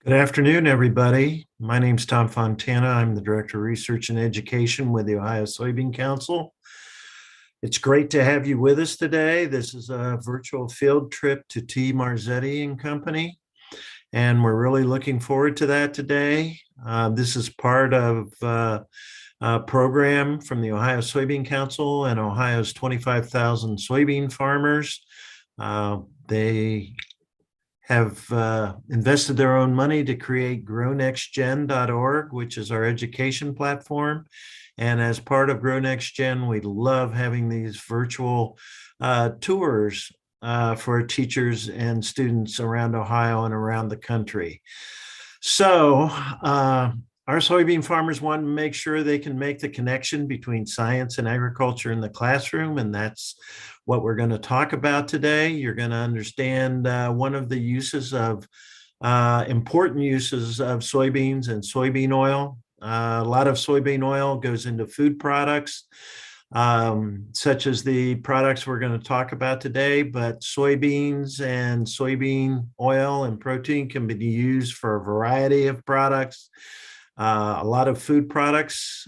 Good afternoon, everybody. My name is Tom Fontana. I'm the Director of Research and Education with the Ohio Soybean Council. It's great to have you with us today. This is a virtual field trip to Marzetti Company, and we're really looking forward to that today. This is part of a program from the Ohio Soybean Council and Ohio's 25,000 soybean farmers. They have invested their own money to create grownextgen.org, which is our education platform. And as part of GrowNextGen, we love having these virtual tours for teachers and students around Ohio and around the country. So our soybean farmers want to make sure they can make the connection between science and agriculture in the classroom, and that's what we're going to talk about today. You're going to understand one of the uses of important uses of soybeans and soybean oil. A lot of soybean oil goes into food products, such as the products we're going to talk about today, but soybeans and soybean oil and protein can be used for a variety of products. A lot of food products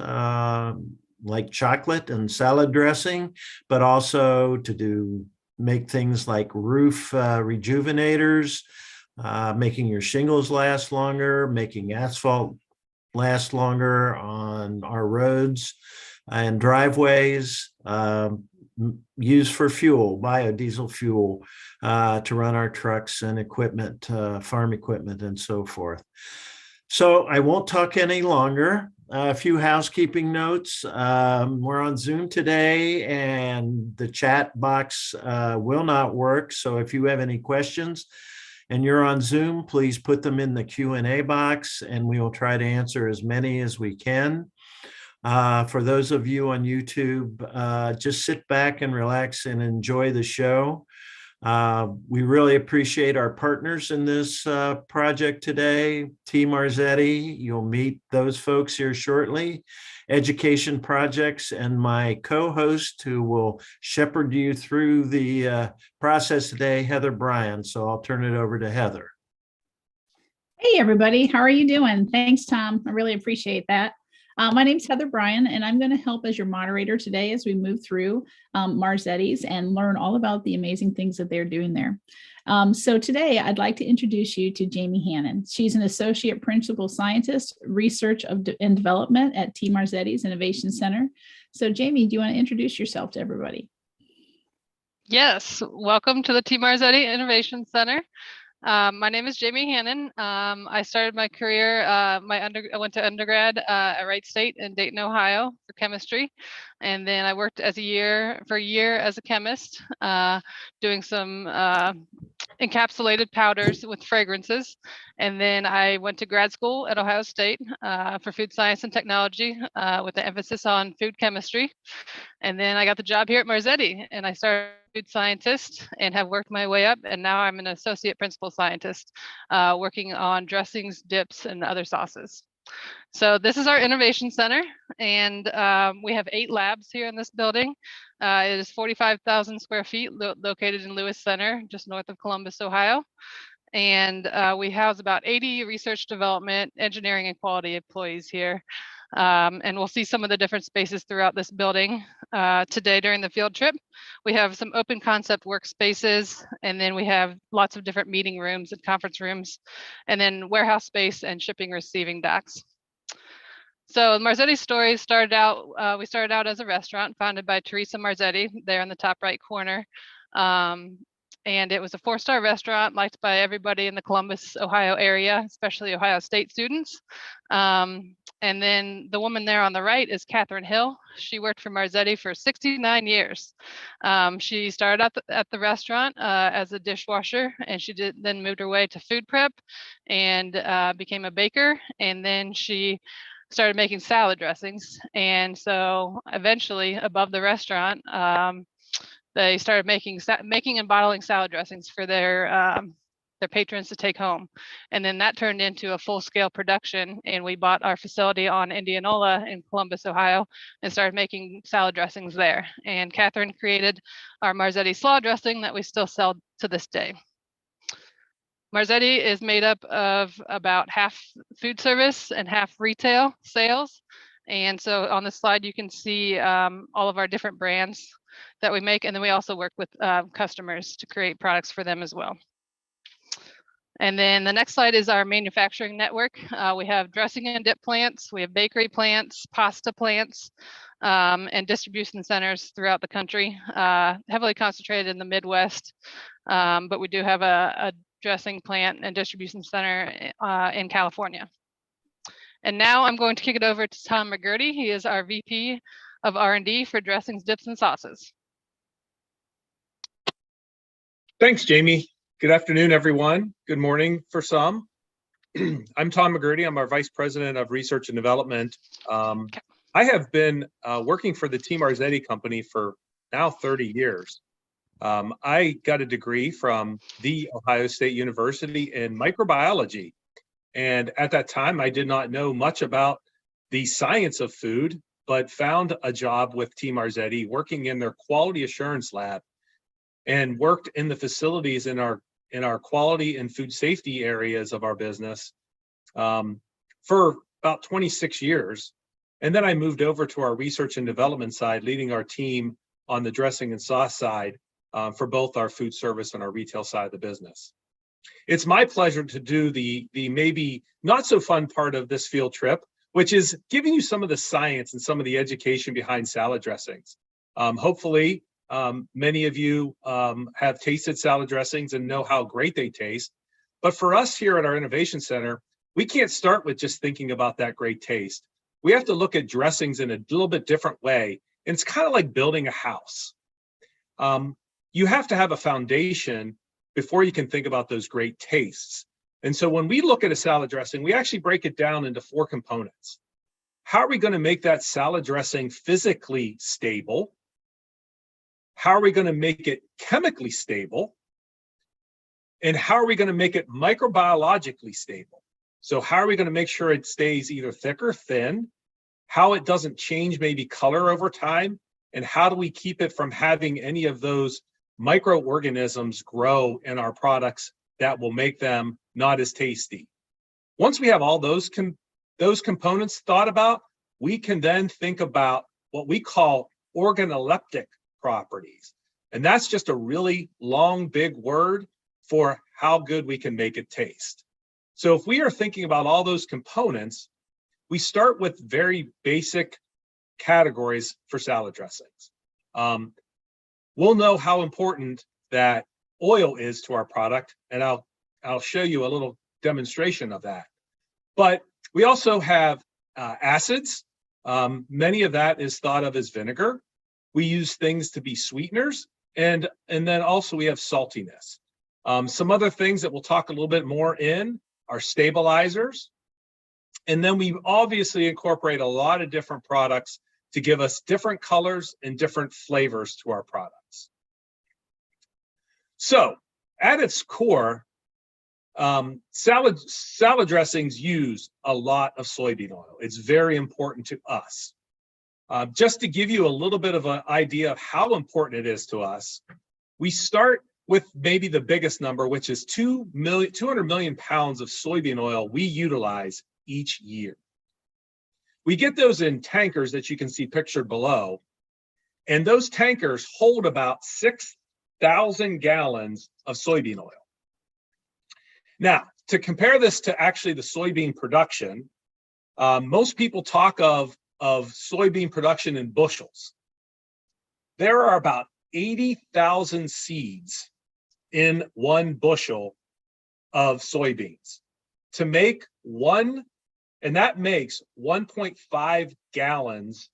like chocolate and salad dressing, but also to make things like roof rejuvenators, making your shingles last longer, making asphalt last longer on our roads and driveways, used for fuel, biodiesel fuel, to run our trucks and equipment, farm equipment and so forth. So I won't talk any longer. A few housekeeping notes. We're on Zoom today and the chat box will not work. So if you have any questions and you're on Zoom, please put them in the Q&A box and we will try to answer as many as we can. For those of you on YouTube, just sit back and relax and enjoy the show. We really appreciate our partners in this project today. Team Marzetti, you'll meet those folks here shortly. Education Projects and my co-host who will shepherd you through the process today, Heather Bryan. So I'll turn it over to Heather. Hey, everybody. How are you doing? Thanks, Tom. I really appreciate that. My name's Heather Bryan, and I'm going to help as your moderator today as we move through Marzetti's and learn all about the amazing things that they're doing there. So today, I'd like to introduce you to Jamie Hannon. She's an Associate Principal Scientist, Research and Development at T. Marzetti's Innovation Center. So Jamie, do you want to introduce yourself to everybody? Yes, welcome to the T. Marzetti Innovation Center. My name is Jamie Hannon. I started my career, I went to undergrad at Wright State in Dayton, Ohio for chemistry. And then I worked for a year as a chemist, doing some encapsulated powders with fragrances. And then I went to grad school at Ohio State for food science and technology with an emphasis on food chemistry. And then I got the job here at Marzetti, and I started food scientist and have worked my way up. And now I'm an associate principal scientist working on dressings, dips, and other sauces. So this is our innovation center, and we have 8 labs here in this building. It is 45,000 square feet located in Lewis Center, just north of Columbus, Ohio. And we house about 80 research, development, engineering, and quality employees here. And we'll see some of the different spaces throughout this building today during the field trip. We have some open concept workspaces, and then we have lots of different meeting rooms and conference rooms, and then warehouse space and shipping receiving docks. So Marzetti's story we started out as a restaurant founded by Teresa Marzetti there in the top right corner. And it was a 4-star restaurant liked by everybody in the Columbus, Ohio area, especially Ohio State students. And then the woman there on the right is Catherine Hill. She worked for Marzetti for 69 years. She started at the restaurant as a dishwasher, and she then moved her way to food prep and became a baker. And then she started making salad dressings. And so eventually above the restaurant, they started making and bottling salad dressings for their patrons to take home. And then that turned into a full-scale production, and we bought our facility on Indianola in Columbus, Ohio, and started making salad dressings there. And Catherine created our Marzetti slaw dressing that we still sell to this day. Marzetti is made up of about half food service and half retail sales. And so on this slide, you can see all of our different brands that we make. And then we also work with customers to create products for them as well. And then the next slide is our manufacturing network. We have dressing and dip plants, we have bakery plants, pasta plants, and distribution centers throughout the country, heavily concentrated in the Midwest. But we do have a dressing plant and distribution center in California. And now I'm going to kick it over to Tom McGurty. He is our VP of R&D for dressings, dips, and sauces. Thanks, Jamie. Good afternoon, everyone. Good morning for some. I'm Tom McGurty. I'm our Vice President of Research and Development. I have been working for the T. Marzetti Company for now 30 years. I got a degree from the Ohio State University in microbiology. And at that time, I did not know much about the science of food, but found a job with T. Marzetti working in their quality assurance lab, and worked in the facilities in our quality and food safety areas of our business for about 26 years. And then I moved over to our research and development side, leading our team on the dressing and sauce side for both our food service and our retail side of the business. It's my pleasure to do the maybe not so fun part of this field trip, which is giving you some of the science and some of the education behind salad dressings. Hopefully, many of you have tasted salad dressings and know how great they taste. But for us here at our Innovation Center, we can't start with just thinking about that great taste. We have to look at dressings in a little bit different way. And it's kind of like building a house. You have to have a foundation before you can think about those great tastes. And so when we look at a salad dressing, we actually break it down into 4 components. How are we going to make that salad dressing physically stable? How are we going to make it chemically stable? And how are we going to make it microbiologically stable? So how are we going to make sure it stays either thick or thin? How it doesn't change maybe color over time? And how do we keep it from having any of those microorganisms grow in our products that will make them not as tasty? Once we have all those components thought about, we can then think about what we call organoleptic properties. And that's just a really long, big word for how good we can make it taste. So if we are thinking about all those components, we start with very basic categories for salad dressings. We'll know how important that oil is to our product, and I'll show you a little demonstration of that. But we also have acids. Many of that is thought of as vinegar. We use things to be sweeteners, and then also we have saltiness. Some other things that we'll talk a little bit more in are stabilizers. And then we obviously incorporate a lot of different products to give us different colors and different flavors to our products. So at its core, salad dressings use a lot of soybean oil. It's very important to us. Just to give you a little bit of an idea of how important it is to us, we start with maybe the biggest number, which is 200 million pounds of soybean oil we utilize each year. We get those in tankers that you can see pictured below, and those tankers hold about 6,000 gallons of soybean oil. Now, to compare this to actually the soybean production, most people talk of soybean production in bushels. There are about 80,000 seeds in 1 bushel of soybeans. To make one, and that makes 1.5 gallons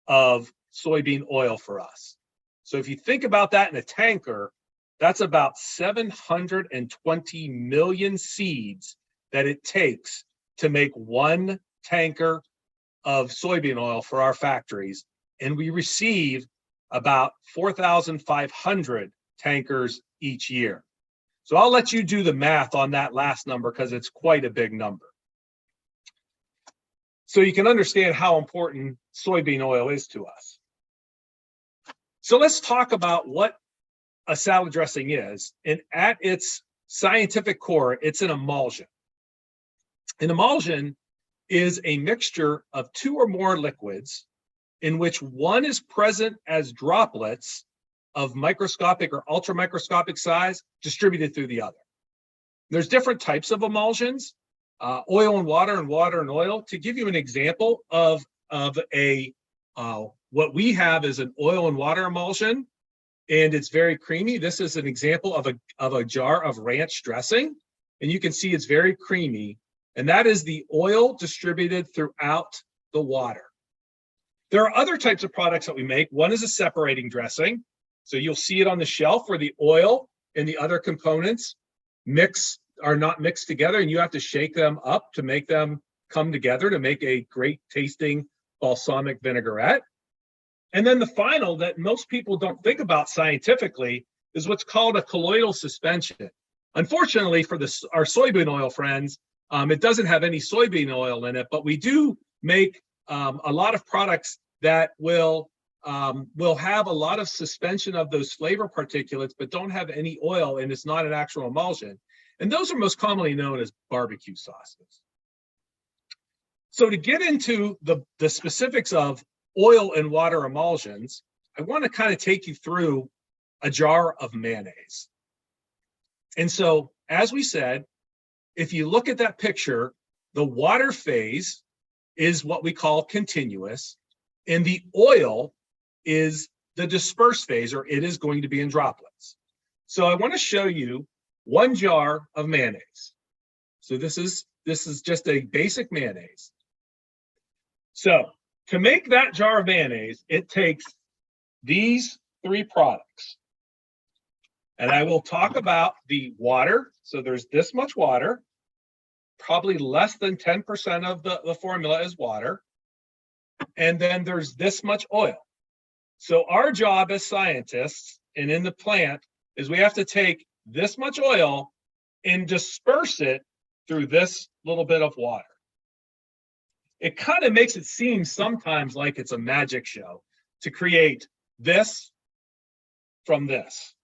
of soybean oil for us. So if you think about that in a tanker, that's about 720 million seeds that it takes to make 1 tanker of soybean oil for our factories. And we receive about 4,500 tankers each year. So I'll let you do the math on that last number because it's quite a big number. So you can understand how important soybean oil is to us. So let's talk about what a salad dressing is. And at its scientific core, it's an emulsion. An emulsion is a mixture of 2 or more liquids in which one is present as droplets of microscopic or ultramicroscopic size distributed through the other. There's different types of emulsions, oil and water and oil. To give you an example of what we have is an oil and water emulsion, and it's very creamy. This is an example of a jar of ranch dressing, and you can see it's very creamy, and that is the oil distributed throughout the water. There are other types of products that we make. One is a separating dressing. So you'll see it on the shelf where the oil and the other components are not mixed together, and you have to shake them up to make them come together to make a great tasting balsamic vinaigrette. And then the final that most people don't think about scientifically is what's called a colloidal suspension. Unfortunately for our soybean oil friends, it doesn't have any soybean oil in it, but we do make a lot of products that will have a lot of suspension of those flavor particulates, but don't have any oil, and it's not an actual emulsion. And those are most commonly known as barbecue sauces. So to get into the specifics of oil and water emulsions, I want to kind of take you through a jar of mayonnaise. And so, as we said, if you look at that picture, the water phase is what we call continuous, and the oil is the dispersed phase, or it is going to be in droplets. So I want to show you 1 jar of mayonnaise. So this is just a basic mayonnaise. So to make that jar of mayonnaise, it takes these 3 products. And I will talk about the water. So there's this much water. Probably less than 10% of the formula is water. And then there's this much oil. So our job as scientists and in the plant is we have to take this much oil and disperse it through this little bit of water. It kind of makes it seem sometimes like it's a magic show to create this from this.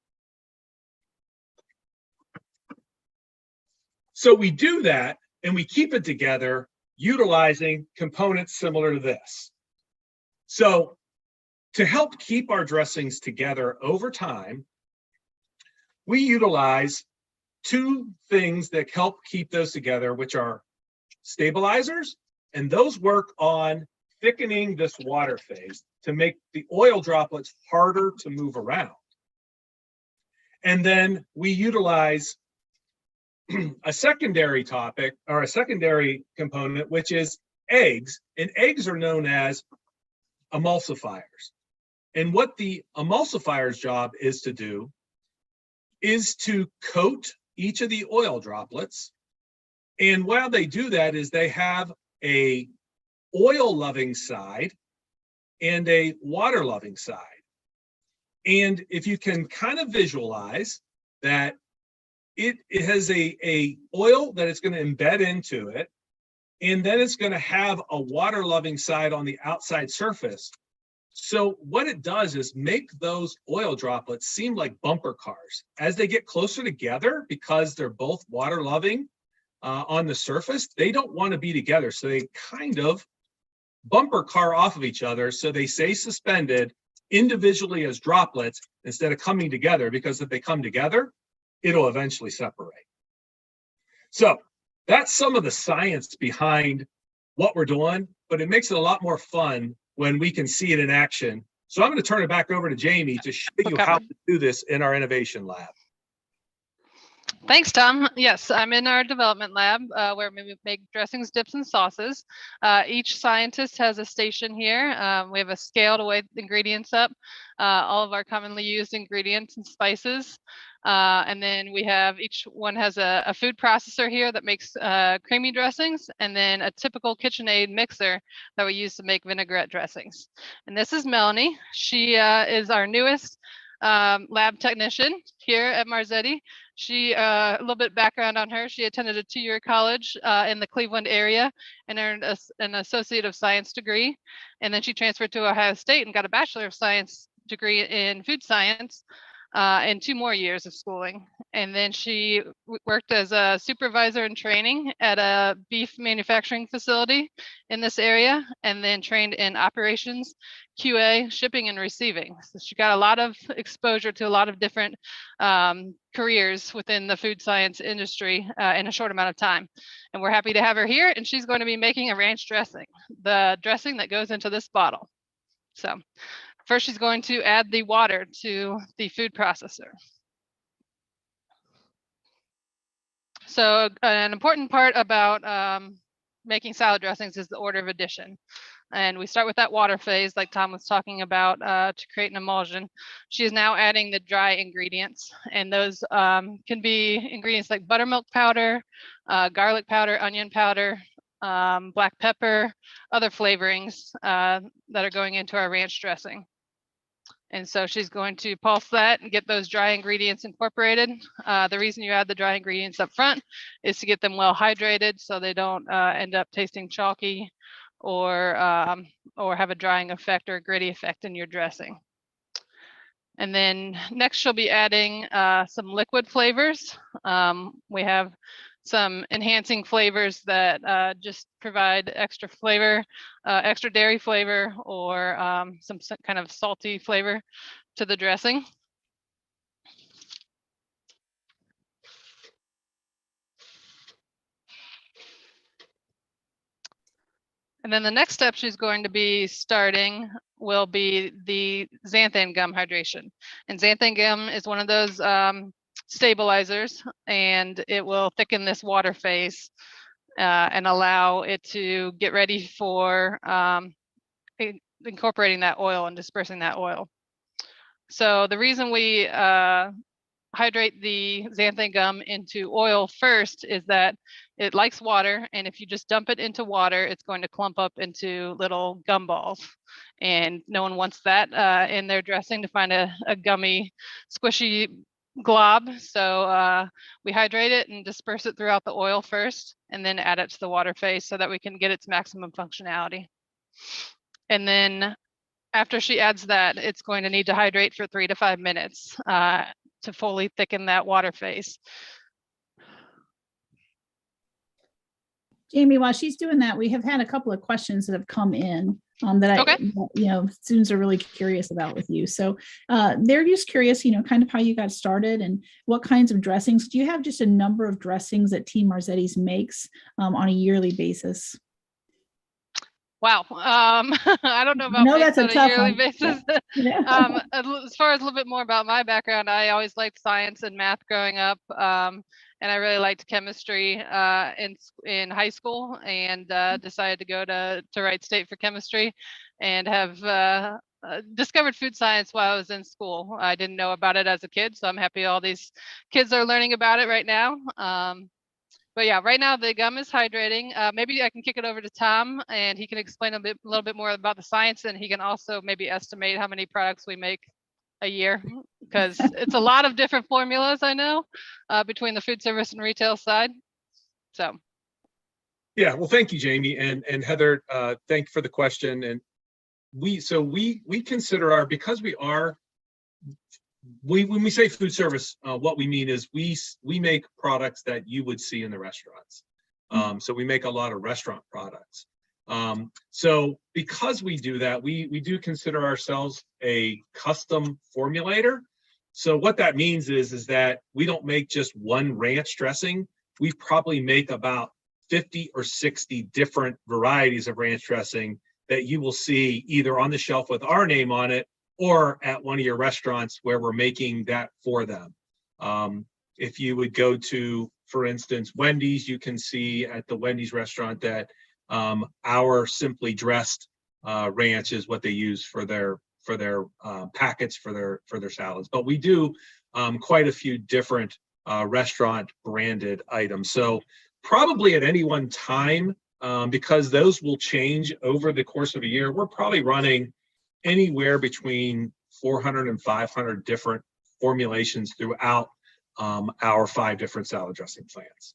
So we do that and we keep it together utilizing components similar to this. So to help keep our dressings together over time, we utilize two things that help keep those together, which are stabilizers, and those work on thickening this water phase to make the oil droplets harder to move around. And then we utilize a secondary topic or a secondary component, which is eggs, and eggs are known as emulsifiers. And what the emulsifier's job is to do is to coat each of the oil droplets. And while they do that is they have a oil-loving side and a water-loving side. And if you can kind of visualize that it has a oil that it's going to embed into it, and then it's going to have a water-loving side on the outside surface. So what it does is make those oil droplets seem like bumper cars. As they get closer together, because they're both water-loving on the surface, they don't want to be together. So they kind of bumper car off of each other, so they stay suspended individually as droplets instead of coming together, because if they come together, it'll eventually separate. So that's some of the science behind what we're doing, but it makes it a lot more fun when we can see it in action. So I'm going to turn it back over to Jamie to show you how to do this in our innovation lab. Thanks, Tom. Yes, I'm in our development lab where we make dressings, dips, and sauces. Each scientist has a station here. We have a scale to weigh ingredients up, all of our commonly used ingredients and spices. And then we have, each one has a food processor here that makes creamy dressings, and then a typical KitchenAid mixer that we use to make vinaigrette dressings. And this is Melanie. She is our newest lab technician here at Marzetti. She, a little bit background on her, she attended a 2-year college in the Cleveland area and earned an Associate of Science degree. And then she transferred to Ohio State and got a Bachelor of Science degree in food science and 2 more years of schooling. And then she worked as a supervisor in training at a beef manufacturing facility in this area, and then trained in operations, QA, shipping, and receiving. So she got a lot of exposure to a lot of different careers within the food science industry in a short amount of time. And we're happy to have her here, and she's going to be making a ranch dressing, the dressing that goes into this bottle. So first, she's going to add the water to the food processor. So an important part about making salad dressings is the order of addition. And we start with that water phase, like Tom was talking about, to create an emulsion. She is now adding the dry ingredients, and those can be ingredients like buttermilk powder, garlic powder, onion powder, black pepper, other flavorings that are going into our ranch dressing. And so she's going to pulse that and get those dry ingredients incorporated. The reason you add the dry ingredients up front is to get them well hydrated so they don't end up tasting chalky or have a drying effect or a gritty effect in your dressing. And then next she'll be adding some liquid flavors. We have some enhancing flavors that just provide extra flavor, extra dairy flavor, or some kind of salty flavor to the dressing. And then the next step she's going to be starting will be the xanthan gum hydration. And xanthan gum is one of those stabilizers, and it will thicken this water phase and allow it to get ready for incorporating that oil and dispersing that oil. So the reason we hydrate the xanthan gum into oil first is that it likes water, and if you just dump it into water, it's going to clump up into little gum balls, and no one wants that in their dressing, to find a gummy, squishy glob. So we hydrate it and disperse it throughout the oil first, and then add it to the water phase so that we can get its maximum functionality. And then after she adds that, it's going to need to hydrate for 3 to 5 minutes to fully thicken that water phase. Jamie, while she's doing that, we have had a couple of questions that have come in that Okay. Students are really curious about with you. So they're just curious, kind of how you got started and what kinds of dressings. Do you have just a number of dressings that Team Marzetti's makes on a yearly basis? Wow. I don't know about that's on a yearly one. basis. Yeah. As far as a little bit more about my background, I always liked science and math growing up. And I really liked chemistry in high school, and decided to go to Wright State for chemistry, and have discovered food science while I was in school. I didn't know about it as a kid, so I'm happy all these kids are learning about it right now. But yeah, right now the gum is hydrating. Maybe I can kick it over to Tom, and he can explain a little bit more about the science, and he can also maybe estimate how many products we make a year, because it's a lot of different formulas, I know, between the food service and retail side. So. Yeah, well, thank you, Jamie, and Heather. Thank you for the question. And we consider because when we say food service, what we mean is we make products that you would see in the restaurants. So we make a lot of restaurant products. So because we do that, we do consider ourselves a custom formulator. So what that means is that we don't make just one ranch dressing. We probably make about 50 or 60 different varieties of ranch dressing that you will see either on the shelf with our name on it, or at one of your restaurants where we're making that for them. If you would go to, for instance, Wendy's, you can see at the Wendy's restaurant that our Simply Dressed ranch is what they use for their packets for their salads. But we do quite a few different restaurant branded items. So probably at any one time, because those will change over the course of a year, we're probably running anywhere between 400 and 500 different formulations throughout our 5 different salad dressing plants.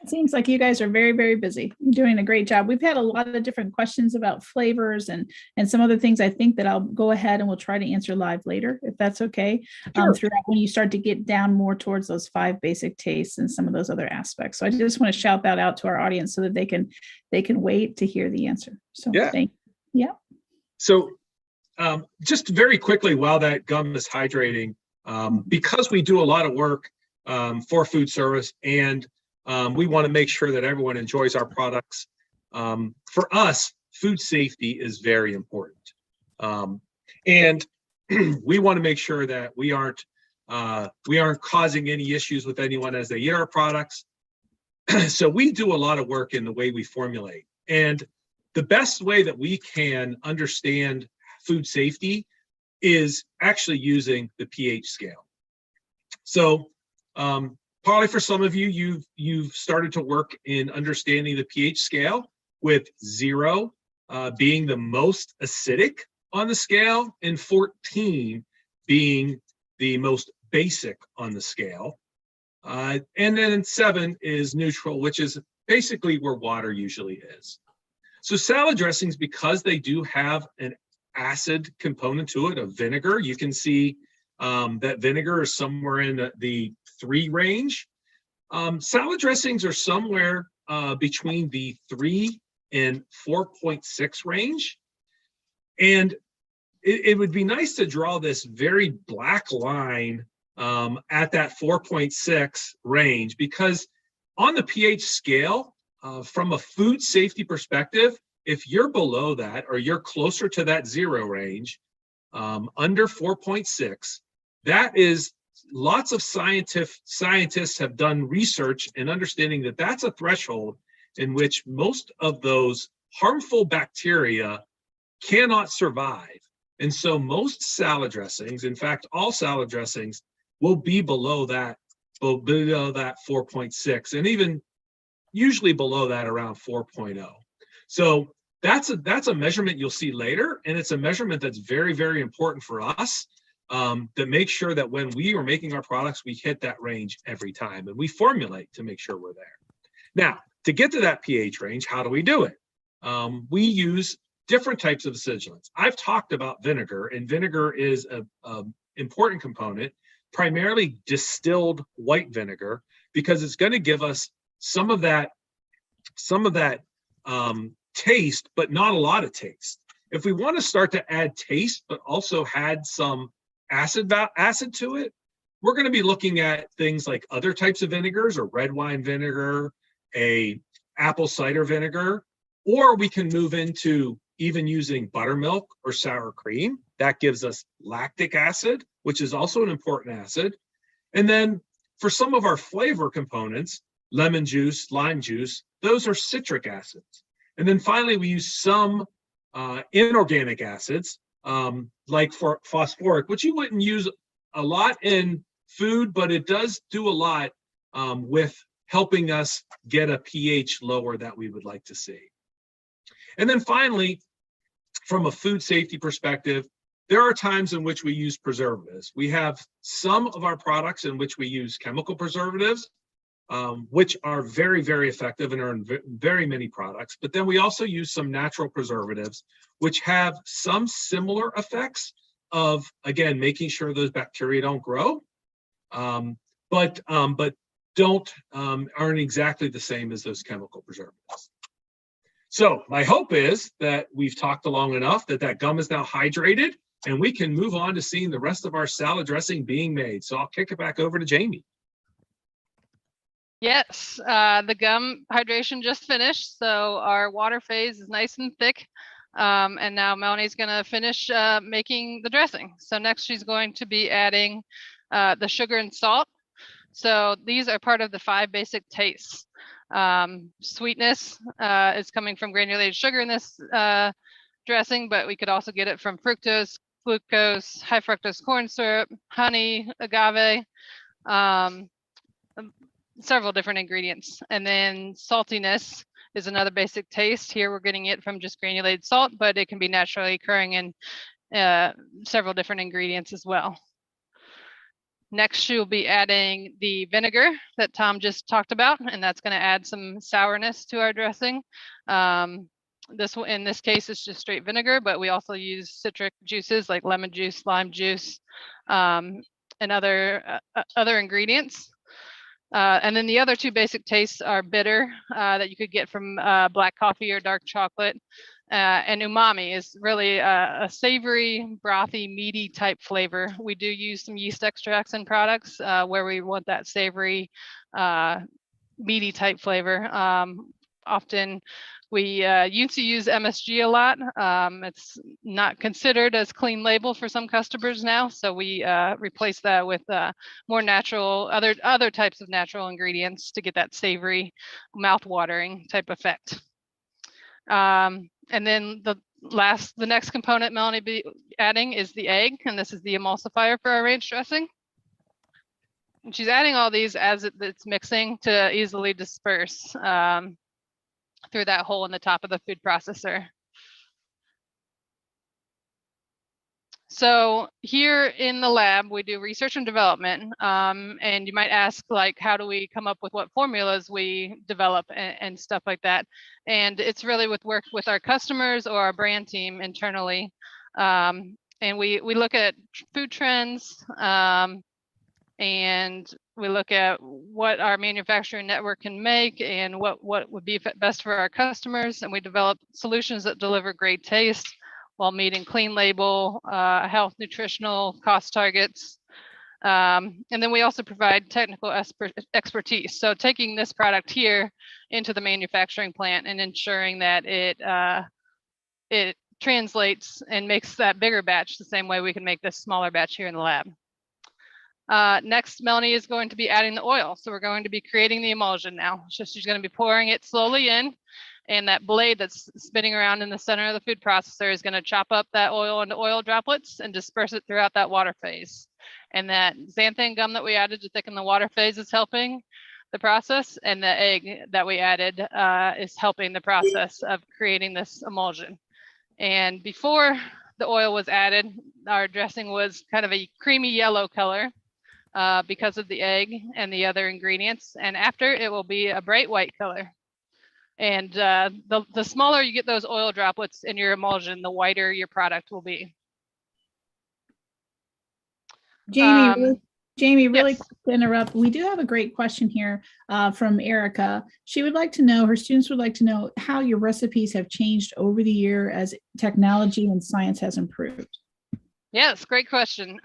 It seems like you guys are very, very busy. You're doing a great job. We've had a lot of different questions about flavors and some other things. I think that I'll go ahead and we'll try to answer live later, if that's okay. Sure. Throughout when you start to get down more towards those 5 basic tastes and some of those other aspects. So I just want to shout that out to our audience so that they can wait to hear the answer. So yeah. Thank you. Yeah. So just very quickly, while that gum is hydrating, because we do a lot of work for food service, and we want to make sure that everyone enjoys our products. For us, food safety is very important. And we want to make sure that we aren't causing any issues with anyone as they eat our products. So we do a lot of work in the way we formulate. And the best way that we can understand food safety is actually using the pH scale. So probably for some of you, you've started to work in understanding the pH scale, with 0 being the most acidic on the scale and 14 being the most basic on the scale. And then 7 is neutral, which is basically where water usually is. So salad dressings, because they do have an acid component to it, of vinegar, you can see that vinegar is somewhere in the 3 range. Salad dressings are somewhere between the 3 and 4.6 range. And it would be nice to draw this very black line at that 4.6 range, because on the pH scale, from a food safety perspective, if you're below that or you're closer to that 0 range, under 4.6, that is, lots of scientists have done research in understanding that that's a threshold in which most of those harmful bacteria cannot survive. And so most salad dressings, in fact, all salad dressings, will be below that 4.6, and even usually below that around 4.0. So that's a measurement you'll see later, and it's a measurement that's very, very important for us, that make sure that when we are making our products, we hit that range every time, and we formulate to make sure we're there. Now, to get to that pH range, how do we do it? We use different types of acidulants. I've talked about vinegar, and vinegar is an important component, primarily distilled white vinegar, because it's going to give us some of that taste, but not a lot of taste. If we want to start to add taste, but also add some acid to it, we're going to be looking at things like other types of vinegars, or red wine vinegar, a apple cider vinegar, or we can move into even using buttermilk or sour cream. That gives us lactic acid, which is also an important acid. And then for some of our flavor components, lemon juice, lime juice, those are citric acids. And then finally, we use some inorganic acids, like for phosphoric, which you wouldn't use a lot in food, but it does do a lot with helping us get a pH lower that we would like to see. And then finally, from a food safety perspective, there are times in which we use preservatives. We have some of our products in which we use chemical preservatives, which are very, very effective and are in very many products. But then we also use some natural preservatives, which have some similar effects of, again, making sure those bacteria don't grow, but aren't exactly the same as those chemical preservatives. So my hope is that we've talked long enough that gum is now hydrated, and we can move on to seeing the rest of our salad dressing being made. So I'll kick it back over to Jamie. Yes, the gum hydration just finished, so our water phase is nice and thick. And now Melanie's going to finish making the dressing. So next she's going to be adding the sugar and salt. So these are part of the 5 basic tastes. Sweetness is coming from granulated sugar in this dressing, but we could also get it from fructose, glucose, high fructose corn syrup, honey, agave, several different ingredients. And then saltiness is another basic taste. Here we're getting it from just granulated salt, but it can be naturally occurring in several different ingredients as well. Next, she'll be adding the vinegar that Tom just talked about, and that's going to add some sourness to our dressing. In this case, it's just straight vinegar, but we also use citric juices like lemon juice, lime juice, and other ingredients. And then the other 2 basic tastes are bitter, that you could get from black coffee or dark chocolate. And umami is really a savory, brothy, meaty type flavor. We do use some yeast extracts in products where we want that savory, meaty type flavor. Often we used to use MSG a lot. It's not considered as clean label for some customers now, so we replace that with more natural, other types of natural ingredients to get that savory, mouth-watering type effect. And then the next component Melanie will be adding is the egg, and this is the emulsifier for our ranch dressing. And she's adding all these as it's mixing to easily disperse through that hole in the top of the food processor. So here in the lab, we do research and development, and you might ask, like, how do we come up with what formulas we develop and stuff like that? And it's really with work with our customers or our brand team internally. And we look at food trends, and we look at what our manufacturing network can make and what would be best for our customers. And we develop solutions that deliver great taste while meeting clean label, health, nutritional, cost targets. And then we also provide technical expertise. So taking this product here into the manufacturing plant and ensuring that it translates and makes that bigger batch the same way we can make this smaller batch here in the lab. Next, Melanie is going to be adding the oil. So we're going to be creating the emulsion now. So she's going to be pouring it slowly in. And that blade that's spinning around in the center of the food processor is going to chop up that oil into oil droplets and disperse it throughout that water phase. And that xanthan gum that we added to thicken the water phase is helping the process. And the egg that we added is helping the process of creating this emulsion. And before the oil was added, our dressing was kind of a creamy yellow color because of the egg and the other ingredients. And after, it will be a bright white color. And the smaller you get those oil droplets in your emulsion, the whiter your product will be. Jamie, really yes. quick to interrupt. We do have a great question here from Erica. She would like to know, her students would like to know how your recipes have changed over the year as technology and science has improved. Yes, great question.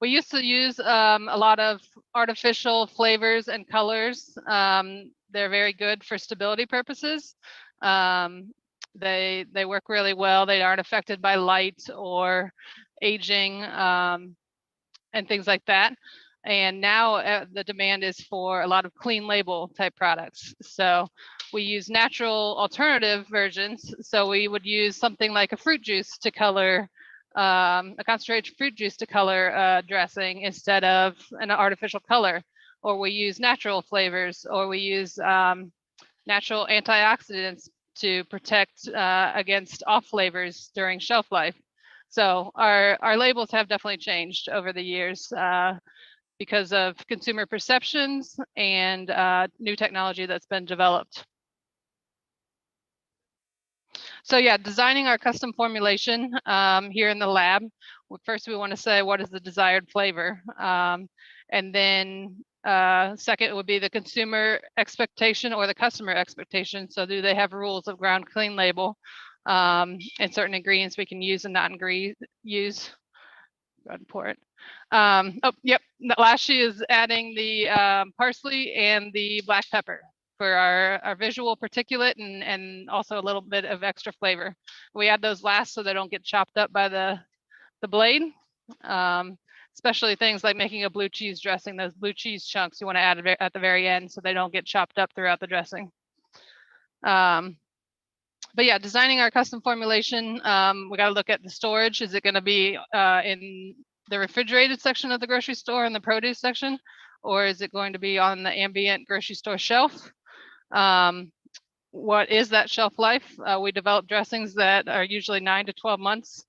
We used to use a lot of artificial flavors and colors. They're very good for stability purposes. They work really well. They aren't affected by light or aging and things like that. And now the demand is for a lot of clean label type products. So we use natural alternative versions. So we would use something like a fruit juice to color, a concentrated fruit juice to color dressing instead of an artificial color. Or we use natural flavors, or we use natural antioxidants to protect against off flavors during shelf life. So our labels have definitely changed over the years because of consumer perceptions and new technology that's been developed. So yeah, designing our custom formulation here in the lab. First, we want to say what is the desired flavor, and then second would be the consumer expectation or the customer expectation. So do they have rules of ground clean label and certain ingredients we can use and not use? Go ahead and pour it. Oh, yep. Last she is adding the parsley and the black pepper for our visual particulate and also a little bit of extra flavor. We add those last so they don't get chopped up by the blade. Especially things like making a blue cheese dressing, those blue cheese chunks you want to add at the very end so they don't get chopped up throughout the dressing. But yeah, designing our custom formulation, we got to look at the storage. Is it going to be in the refrigerated section of the grocery store and the produce section, or is it going to be on the ambient grocery store shelf? What is that shelf life? We develop dressings that are usually 9 to 12 months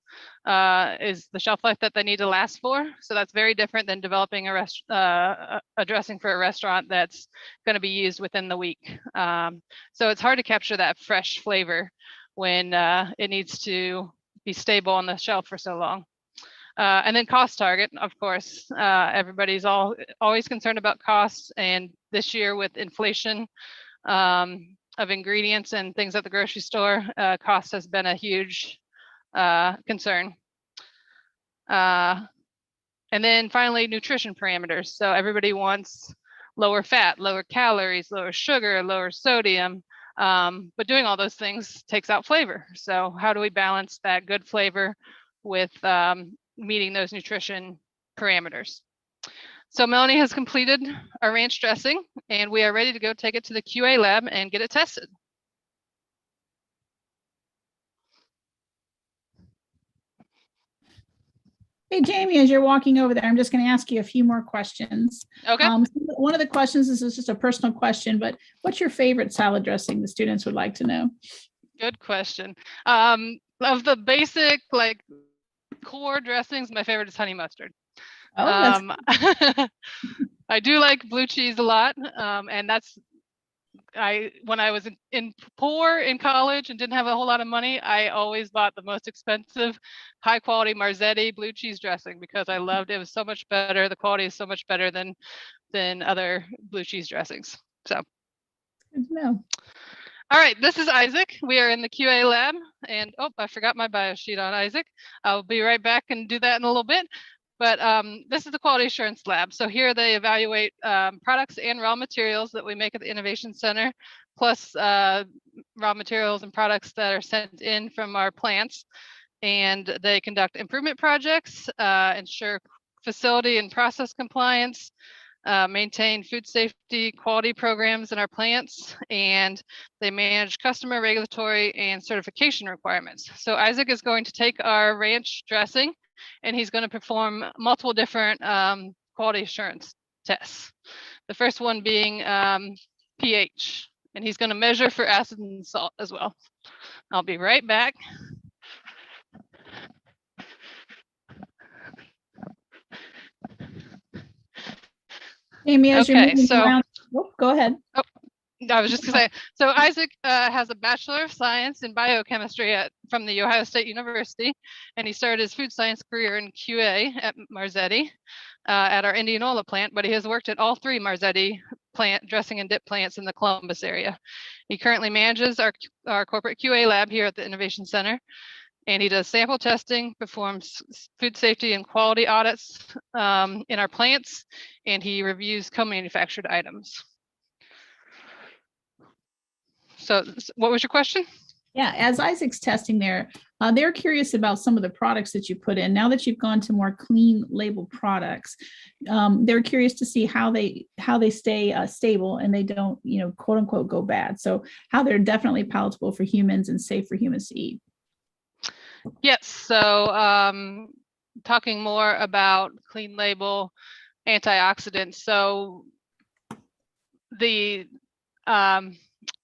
is the shelf life that they need to last for. So that's very different than developing a dressing for a restaurant that's going to be used within the week. So it's hard to capture that fresh flavor when it needs to be stable on the shelf for so long. And then cost target, of course, everybody's always concerned about costs. And this year with inflation of ingredients and things at the grocery store, cost has been a huge concern. And then finally, nutrition parameters. So everybody wants lower fat, lower calories, lower sugar, lower sodium, but doing all those things takes out flavor. So how do we balance that good flavor with meeting those nutrition parameters? So Melanie has completed our ranch dressing and we are ready to go take it to the QA lab and get it tested. Hey, Jamie, as you're walking over there, I'm just going to ask you a few more questions. Okay. One of the questions, this is just a personal question, but what's your favorite salad dressing? The students would like to know. Good question. Of the basic, like core dressings, my favorite is honey mustard. Oh, I do like blue cheese a lot, and that's when I was poor in college and didn't have a whole lot of money, I always bought the most expensive, high quality Marzetti blue cheese dressing because I loved it. It was so much better. The quality is so much better than other blue cheese dressings. So good to know. All right, this is Isaac. We are in the QA lab, and oh, I forgot my bio sheet on Isaac. I'll be right back and do that in a little bit. But this is the quality assurance lab. So here they evaluate products and raw materials that we make at the Innovation Center, plus raw materials and products that are sent in from our plants. And they conduct improvement projects, ensure facility and process compliance, maintain food safety quality programs in our plants, and they manage customer regulatory and certification requirements. So Isaac is going to take our ranch dressing and he's going to perform multiple different quality assurance tests. The first one being pH, and he's going to measure for acid and salt as well. I'll be right back. Amy, as you're Okay, moving so around, go ahead. I was just gonna say, so Isaac has a Bachelor of Science in Biochemistry from the Ohio State University, and he started his food science career in QA at Marzetti at our Indianola plant, but he has worked at all 3 Marzetti plant dressing and dip plants in the Columbus area. He currently manages our corporate QA lab here at the Innovation Center, and he does sample testing, performs food safety and quality audits in our plants, and he reviews co-manufactured items. So what was your question? Yeah, as Isaac's testing there, they're curious about some of the products that you put in. Now that you've gone to more clean label products, they're curious to see how they stay stable and they don't, quote unquote, go bad. So how they're definitely palatable for humans and safe for humans to eat. Yes. So talking more about clean label antioxidants. So the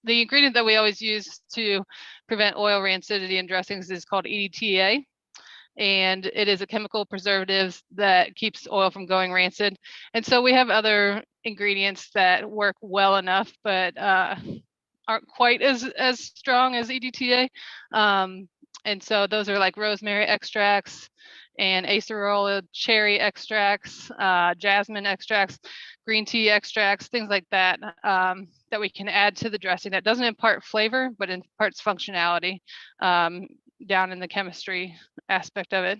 ingredient that we always use to prevent oil rancidity in dressings is called EDTA, and it is a chemical preservative that keeps oil from going rancid. And so we have other ingredients that work well enough, but aren't quite as strong as EDTA. And so those are like rosemary extracts and acerola cherry extracts, jasmine extracts, green tea extracts, things like that, that we can add to the dressing that doesn't impart flavor, but imparts functionality down in the chemistry aspect of it.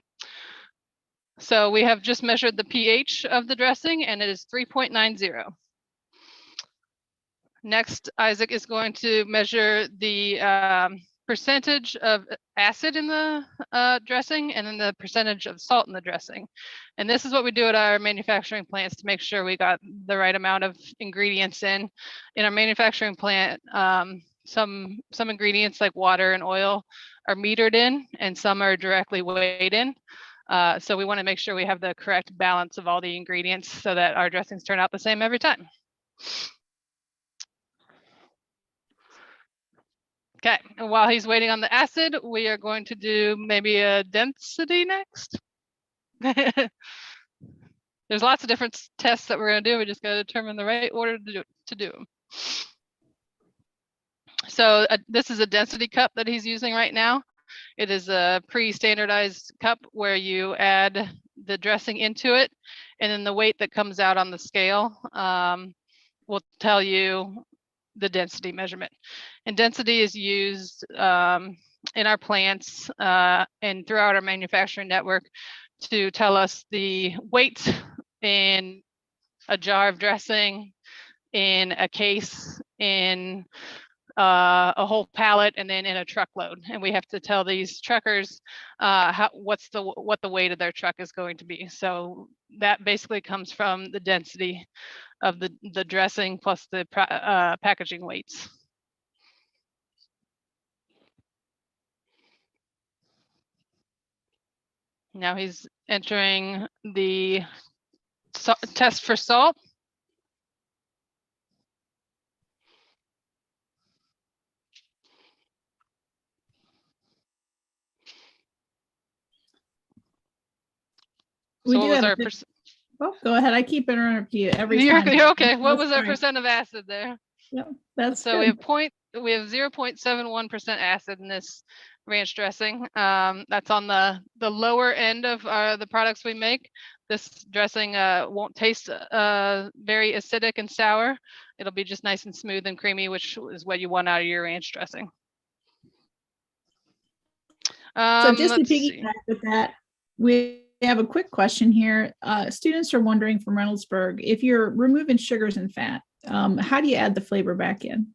So we have just measured the pH of the dressing, and it is 3.90. Next, Isaac is going to measure the percentage of acid in the dressing and then the percentage of salt in the dressing. And this is what we do at our manufacturing plants to make sure we got the right amount of ingredients in. In our manufacturing plant, some ingredients like water and oil are metered in and some are directly weighed in. So we want to make sure we have the correct balance of all the ingredients so that our dressings turn out the same every time. Okay, and while he's waiting on the acid, we are going to do maybe a density next. There's lots of different tests that we're going to do. We just got to determine the right order to do them. So this is a density cup that he's using right now. It is a pre-standardized cup where you add the dressing into it, and then the weight that comes out on the scale will tell you the density measurement. And density is used in our plants and throughout our manufacturing network to tell us the weight in a jar of dressing, in a case, in a whole pallet, and then in a truckload. And we have to tell these truckers what the weight of their truck is going to be. So that basically comes from the density of the dressing plus the packaging weights. Now he's entering the test for salt. We So do what was have our oh, go ahead. I keep interrupting you every time. You're okay. What That's was our fine. percent of acid there? Yep, that's so good. we have 0.71% acid in this ranch dressing. That's on the lower end of the products we make. This dressing won't taste very acidic and sour. It'll be just nice and smooth and creamy, which is what you want out of your ranch dressing. So just to piggyback with that, we have a quick question here. Students are wondering from Reynoldsburg, if you're removing sugars and fat, how do you add the flavor back in?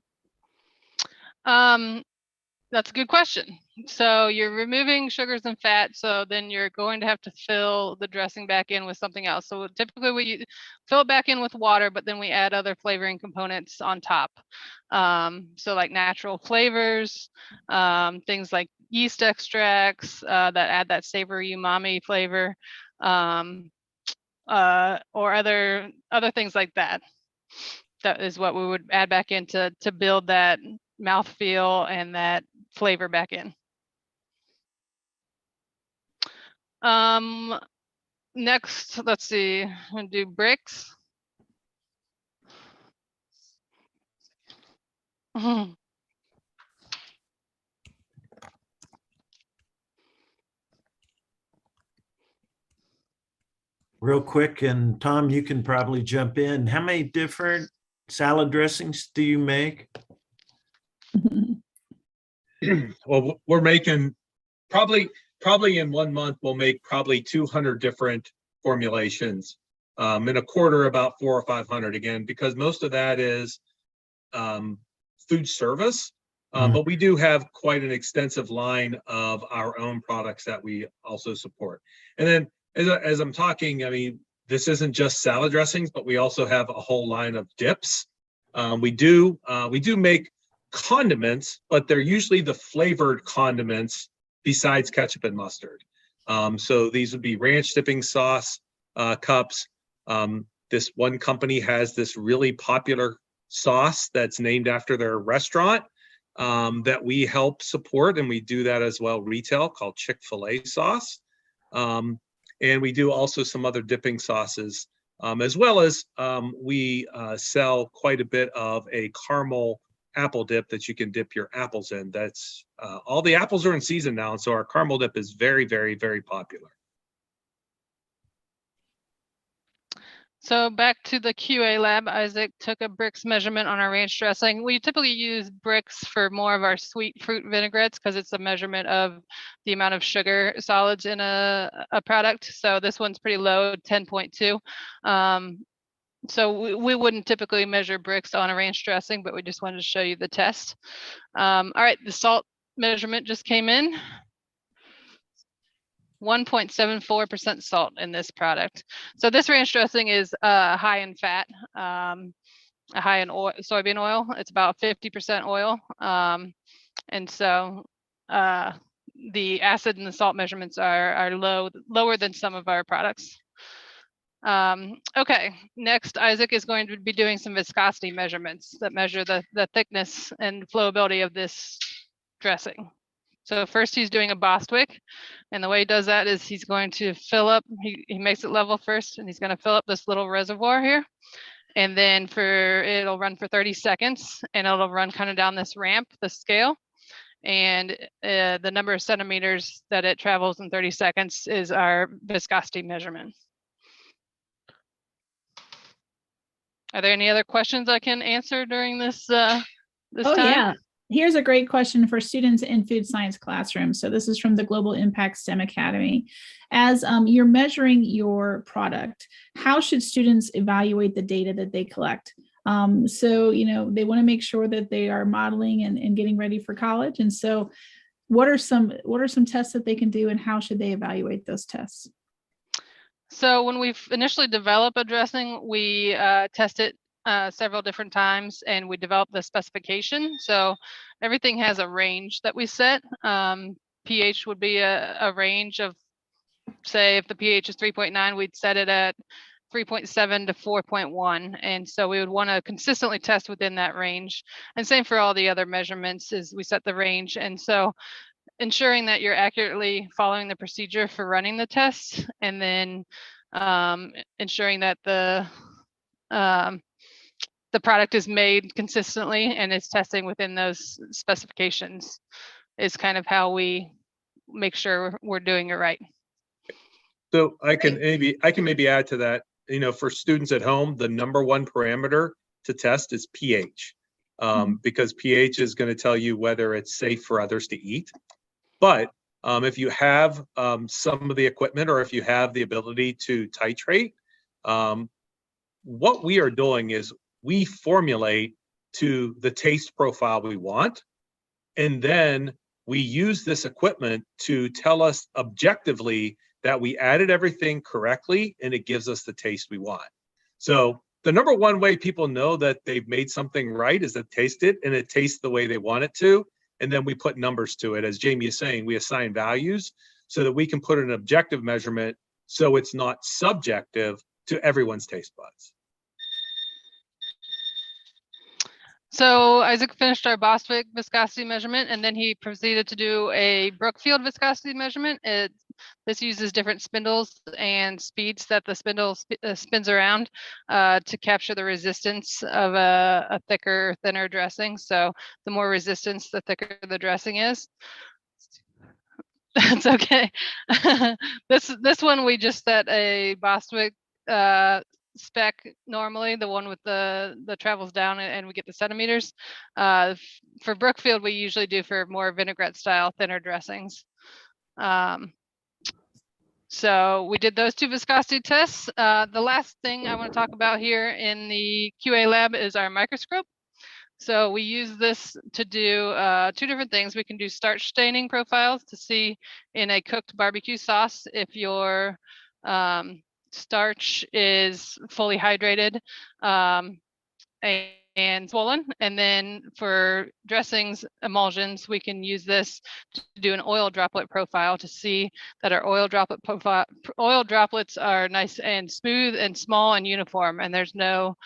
That's a good question. So you're removing sugars and fat, so then you're going to have to fill the dressing back in with something else. So typically we fill it back in with water, but then we add other flavoring components on top. So like natural flavors, things like yeast extracts that add that savory umami flavor, or other things like that. That is what we would add back in to build that mouthfeel and that flavor back in. Next, let's see, I'm gonna do bricks. Mhm. Real quick, and Tom, you can probably jump in. How many different salad dressings do you make? Well, we're making probably in 1 month, we'll make probably 200 different formulations. In a quarter, about 400 or 500 again, because most of that is food service. But we do have quite an extensive line of our own products that we also support. And then as I'm talking, I mean, this isn't just salad dressings, but we also have a whole line of dips. We do make condiments, but they're usually the flavored condiments besides ketchup and mustard. So these would be ranch dipping sauce cups. This one company has this really popular sauce that's named after their restaurant that we help support, and we do that as well retail, called Chick-fil-A sauce. And we do also some other dipping sauces, as well as we sell quite a bit of a caramel apple dip that you can dip your apples in. That's all the apples are in season now, and so our caramel dip is very, very, very popular. So back to the QA lab, Isaac took a Brix measurement on our ranch dressing. We typically use Brix for more of our sweet fruit vinaigrettes because it's a measurement of the amount of sugar solids in a product. So this one's pretty low, 10.2. So we wouldn't typically measure Brix on a ranch dressing, but we just wanted to show you the test. All right, the salt measurement just came in. 1.74% salt in this product. So this ranch dressing is high in fat, high in oil, soybean oil. It's about 50% oil. And so the acid and the salt measurements are lower than some of our products. Okay, next Isaac is going to be doing some viscosity measurements that measure the thickness and flowability of this dressing. So first he's doing a Bostwick, and the way he does that is he's going to fill up, he makes it level first, and he's going to fill up this little reservoir here. And then it'll run for 30 seconds, and it'll run kind of down this ramp, the scale. And the number of centimeters that it travels in 30 seconds is our viscosity measurement. Are there any other questions I can answer during this time? Yeah. Here's a great question for students in food science classrooms. So this is from the Global Impact STEM Academy. As you're measuring your product, how should students evaluate the data that they collect? So, they want to make sure that they are modeling and getting ready for college. And so what are some tests that they can do, and how should they evaluate those tests? So when we initially develop a dressing, we test it several different times, and we develop the specification. So everything has a range that we set. pH would be a range of, say, if the pH is 3.9, we'd set it at 3.7 to 4.1. And so we would want to consistently test within that range. And same for all the other measurements, is we set the range. And so ensuring that you're accurately following the procedure for running the tests, and then ensuring that the product is made consistently and is testing within those specifications is kind of how we make sure we're doing it right. So I can maybe add to that. For students at home, the number one parameter to test is pH, because pH is going to tell you whether it's safe for others to eat. But if you have some of the equipment, or if you have the ability to titrate, what we are doing is we formulate to the taste profile we want, and then we use this equipment to tell us objectively that we added everything correctly and it gives us the taste we want. So the number one way people know that they've made something right is to taste it, and it tastes the way they want it to. And then we put numbers to it. As Jamie is saying, we assign values so that we can put an objective measurement so it's not subjective to everyone's taste buds. So Isaac finished our Bostwick viscosity measurement, and then he proceeded to do a Brookfield viscosity measurement. It's This uses different spindles and speeds that the spindle spins around to capture the resistance of a thicker or thinner dressing. So the more resistance, the thicker the dressing is. That's okay. This one we just set a Bostwick spec normally, the one with the travels down and we get the centimeters. For Brookfield, we usually do for more vinaigrette style thinner dressings. So we did those 2 viscosity tests. The last thing I want to talk about here in the QA lab is our microscope. So we use this to do 2 different things. We can do starch staining profiles to see in a cooked barbecue sauce if your starch is fully hydrated and swollen. And then for dressings, emulsions, we can use this to do an oil droplet profile to see that our oil droplets are nice and smooth and small and uniform, and there's no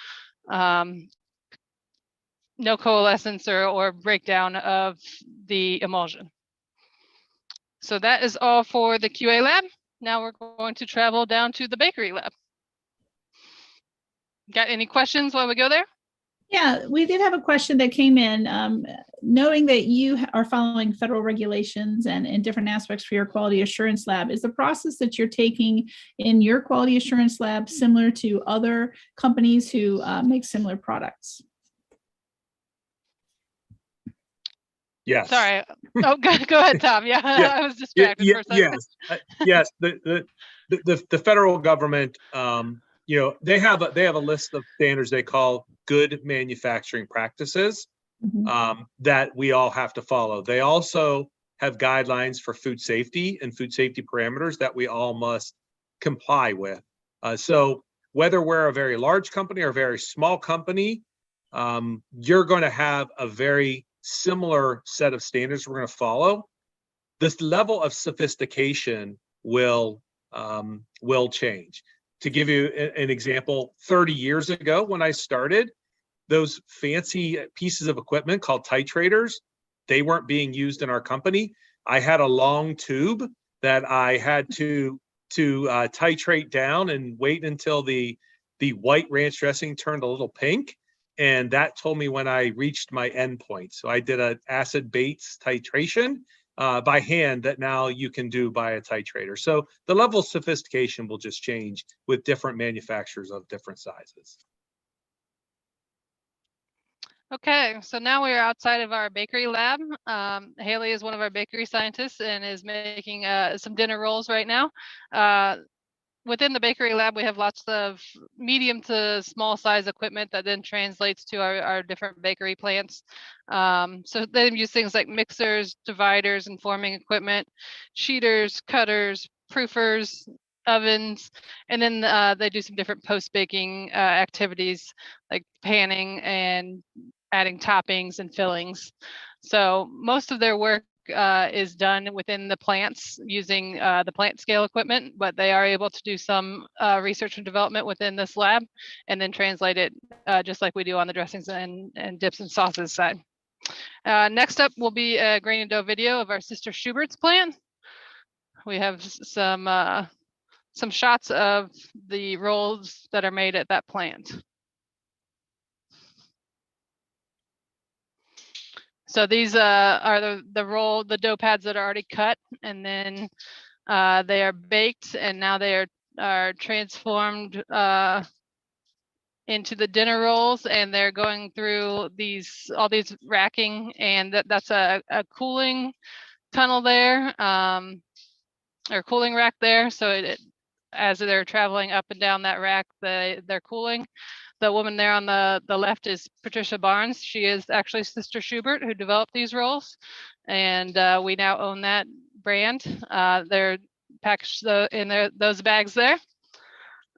coalescence or breakdown of the emulsion. So that is all for the QA lab. Now we're going to travel down to the bakery lab. Got any questions while we go there? Yeah, we did have a question that came in. Knowing that you are following federal regulations and in different aspects for your quality assurance lab, is the process that you're taking in your quality assurance lab similar to other companies who make similar products? Yes. Sorry. Oh, go ahead, Tom. Yeah, Yeah. I was distracted for a second. Yes. The federal government, they have a list of standards they call good manufacturing practices that we all have to follow. They also have guidelines for food safety and food safety parameters that we all must comply with. So whether we're a very large company or a very small company, you're going to have a very similar set of standards we're going to follow. This level of sophistication will change. To give you an example, 30 years ago when I started, those fancy pieces of equipment called titrators, they weren't being used in our company. I had a long tube that I had to titrate down and wait until the white ranch dressing turned a little pink. And that told me when I reached my endpoint. So I did an acid Bates titration by hand that now you can do by a titrator. So the level of sophistication will just change with different manufacturers of different sizes. Okay, so now we are outside of our bakery lab. Haley is one of our bakery scientists and is making some dinner rolls right now. Within the bakery lab, we have lots of medium to small size equipment that then translates to our different bakery plants. So they use things like mixers, dividers, and forming equipment, sheeters, cutters, proofers, ovens, and then they do some different post-baking activities like panning and adding toppings and fillings. So most of their work is done within the plants using the plant scale equipment, but they are able to do some research and development within this lab and then translate it just like we do on the dressings and dips and sauces side. Next up will be a grain and dough video of our sister Schubert's plant. We have some shots of the rolls that are made at that plant. So these are the dough pads that are already cut, and then they are baked, and now they are transformed into the dinner rolls, and they're going through all these racking, and that's a cooling tunnel there, or cooling rack there. So as they're traveling up and down that rack, they're cooling. The woman there on the left is Patricia Barnes. She is actually Sister Schubert who developed these rolls, and we now own that brand. They're packaged in those bags there.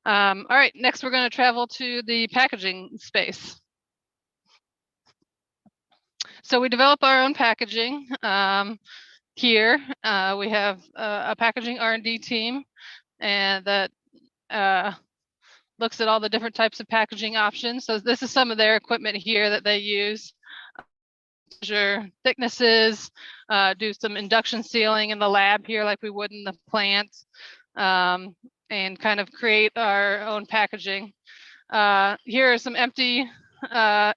All right, next we're going to travel to the packaging space. So we develop our own packaging. Here we have a packaging R&D team, and that looks at all the different types of packaging options. So this is some of their equipment here that they use measure thicknesses, do some induction sealing in the lab here like we would in the plants, and kind of create our own packaging. Here are some empty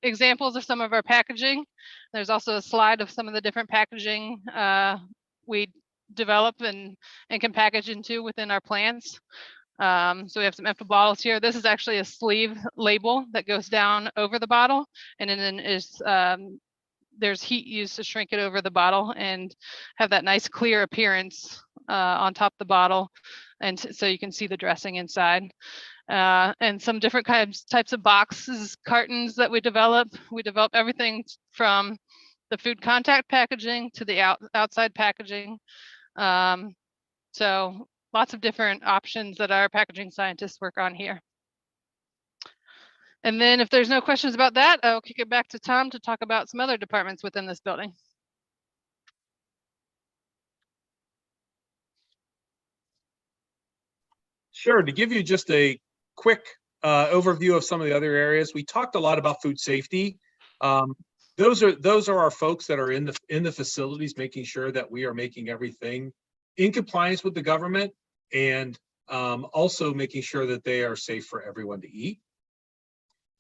examples of some of our packaging. There's also a slide of some of the different packaging we develop and can package into within our plants. So we have some empty bottles here. This is actually a sleeve label that goes down over the bottle, and then is there's heat used to shrink it over the bottle and have that nice clear appearance on top of the bottle, and so you can see the dressing inside. And some different types of boxes, cartons that we develop. We develop everything from the food contact packaging to the outside packaging. So lots of different options that our packaging scientists work on here. And then if there's no questions about that, I'll kick it back to Tom to talk about some other departments within this building. Sure. To give you just a quick overview of some of the other areas, we talked a lot about food safety. Those are our folks that are in the facilities, making sure that we are making everything in compliance with the government, and also making sure that they are safe for everyone to eat.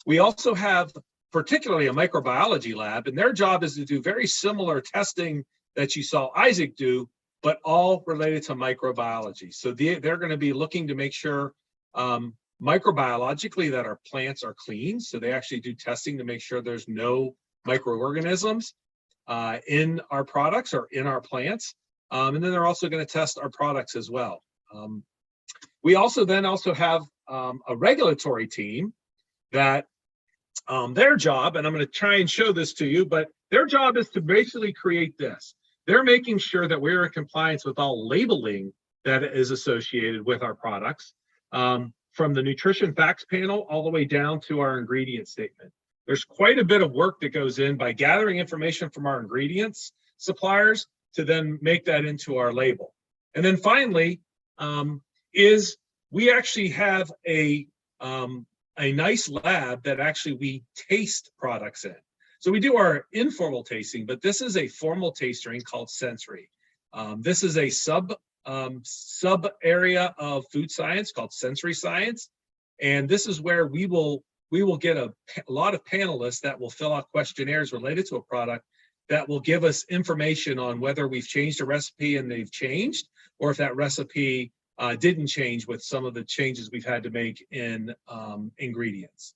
We also have particularly a microbiology lab, and their job is to do very similar testing that you saw Isaac do, but all related to microbiology. So they're going to be looking to make sure microbiologically that our plants are clean. So they actually do testing to make sure there's no microorganisms in our products or in our plants. And then they're also going to test our products as well. We also have a regulatory team that their job, and I'm going to try and show this to you, but their job is to basically create this. They're making sure that we're in compliance with all labeling that is associated with our products, from the nutrition facts panel all the way down to our ingredient statement. There's quite a bit of work that goes in by gathering information from our ingredients suppliers to then make that into our label. And then finally, is we actually have a nice lab that actually we taste products in. So we do our informal tasting, but this is a formal tasting called sensory. This is a sub area of food science called sensory science, and this is where we will get a lot of panelists that will fill out questionnaires related to a product that will give us information on whether we've changed a recipe and they've changed, or if that recipe didn't change with some of the changes we've had to make in ingredients.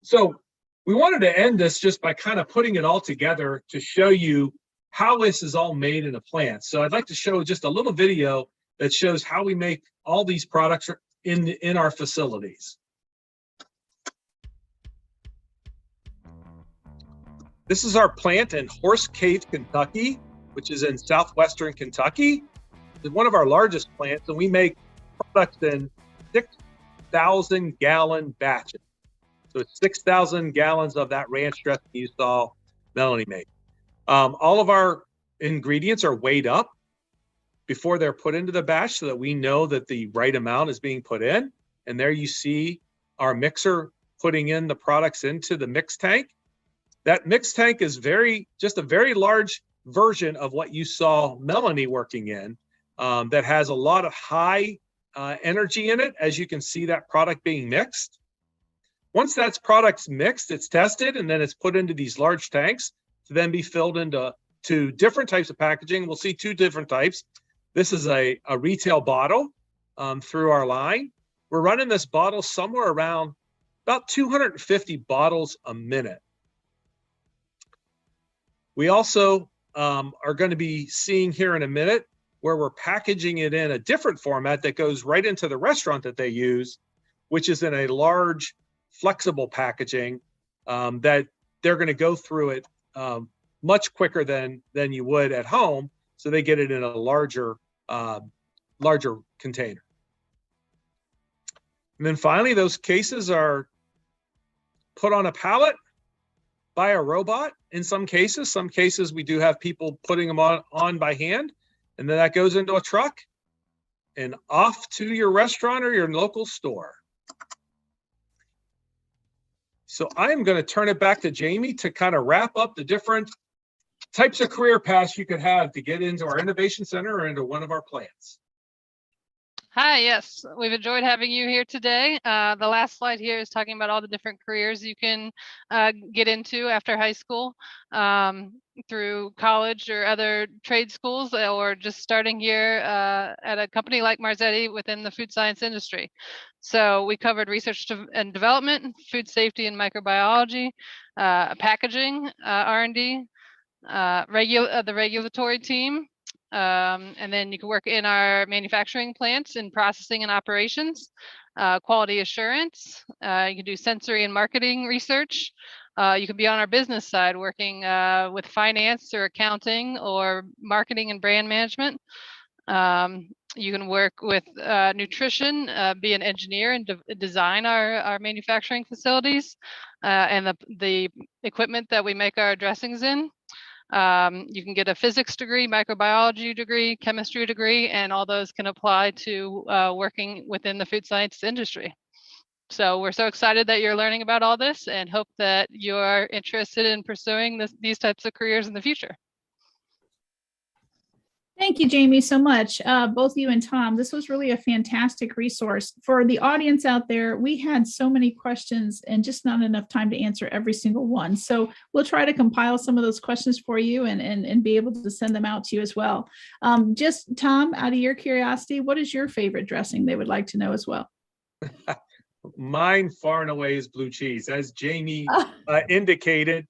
So we wanted to end this just by kind of putting it all together to show you how this is all made in a plant. So I'd like to show just a little video that shows how we make all these products in our facilities. This is our plant in Horse Cave, Kentucky, which is in southwestern Kentucky. It's one of our largest plants, and we make products in 6,000-gallon batches. So it's 6,000 gallons of that ranch dressing you saw Melanie make. All of our ingredients are weighed up before they're put into the batch so that we know that the right amount is being put in. And there you see our mixer putting in the products into the mix tank. That mix tank is just a very large version of what you saw Melanie working in, that has a lot of high energy in it, as you can see that product being mixed. Once that product's mixed, it's tested, and then it's put into these large tanks to then be filled into different types of packaging. We'll see two different types. This is a retail bottle through our line. We're running this bottle somewhere around about 250 bottles a minute. We also are going to be seeing here in a minute where we're packaging it in a different format that goes right into the restaurant that they use, which is in a large flexible packaging that they're going to go through it much quicker than you would at home. So they get it in a larger container. And then finally, those cases are put on a pallet by a robot. In some cases we do have people putting them on by hand, and then that goes into a truck and off to your restaurant or your local store. So I'm going to turn it back to Jamie to kind of wrap up the different types of career paths you could have to get into our Innovation Center or into one of our plants. Hi, yes, we've enjoyed having you here today. The last slide here is talking about all the different careers you can get into after high school, through college or other trade schools, or just starting here at a company like Marzetti within the food science industry. So we covered research and development, food safety and microbiology, packaging, R&D, the regulatory team, and then you can work in our manufacturing plants in processing and operations, quality assurance. You can do sensory and marketing research. You can be on our business side working with finance or accounting or marketing and brand management. You can work with nutrition, be an engineer and design our manufacturing facilities and the equipment that we make our dressings in. You can get a physics degree, microbiology degree, chemistry degree, and all those can apply to working within the food science industry. So we're so excited that you're learning about all this and hope that you're interested in pursuing these types of careers in the future. Thank you, Jamie, so much. Both you and Tom, this was really a fantastic resource. For the audience out there, we had so many questions and just not enough time to answer every single one. So we'll try to compile some of those questions for you and be able to send them out to you as well. Just Tom, out of your curiosity, what is your favorite dressing? They would like to know as well. Mine far and away is blue cheese. As Jamie indicated,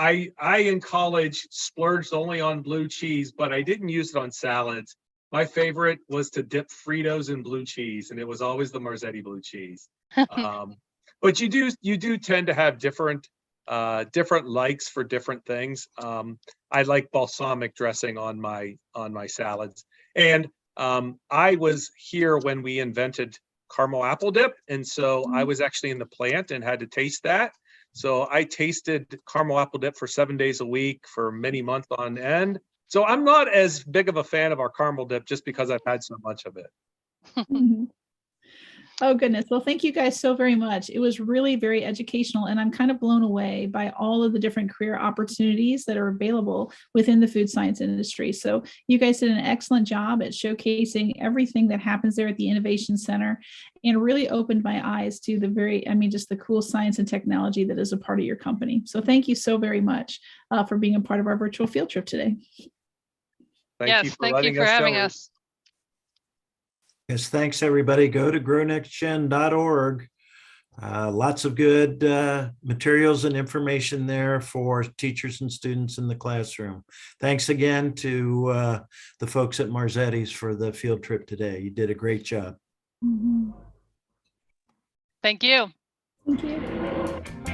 I in college splurged only on blue cheese, but I didn't use it on salads. My favorite was to dip Fritos in blue cheese, and it was always the Marzetti blue cheese. But you do tend to have different likes for different things. I like balsamic dressing on my salads, and I was here when we invented caramel apple dip, and so I was actually in the plant and had to taste that. So I tasted caramel apple dip for 7 days a week for many months on end. So I'm not as big of a fan of our caramel dip just because I've had so much of it. Oh, goodness. Well, thank you guys so very much. It was really very educational, and I'm kind of blown away by all of the different career opportunities that are available within the food science industry. So you guys did an excellent job at showcasing everything that happens there at the Innovation Center and really opened my eyes to just the cool science and technology that is a part of your company. So thank you so very much for being a part of our virtual field trip today. Thank you for having us. Yes, thanks, everybody. Go to grownextgen.org. Lots of good materials and information there for teachers and students in the classroom. Thanks again to the folks at Marzetti's for the field trip today. You did a great job. Thank you. Thank you.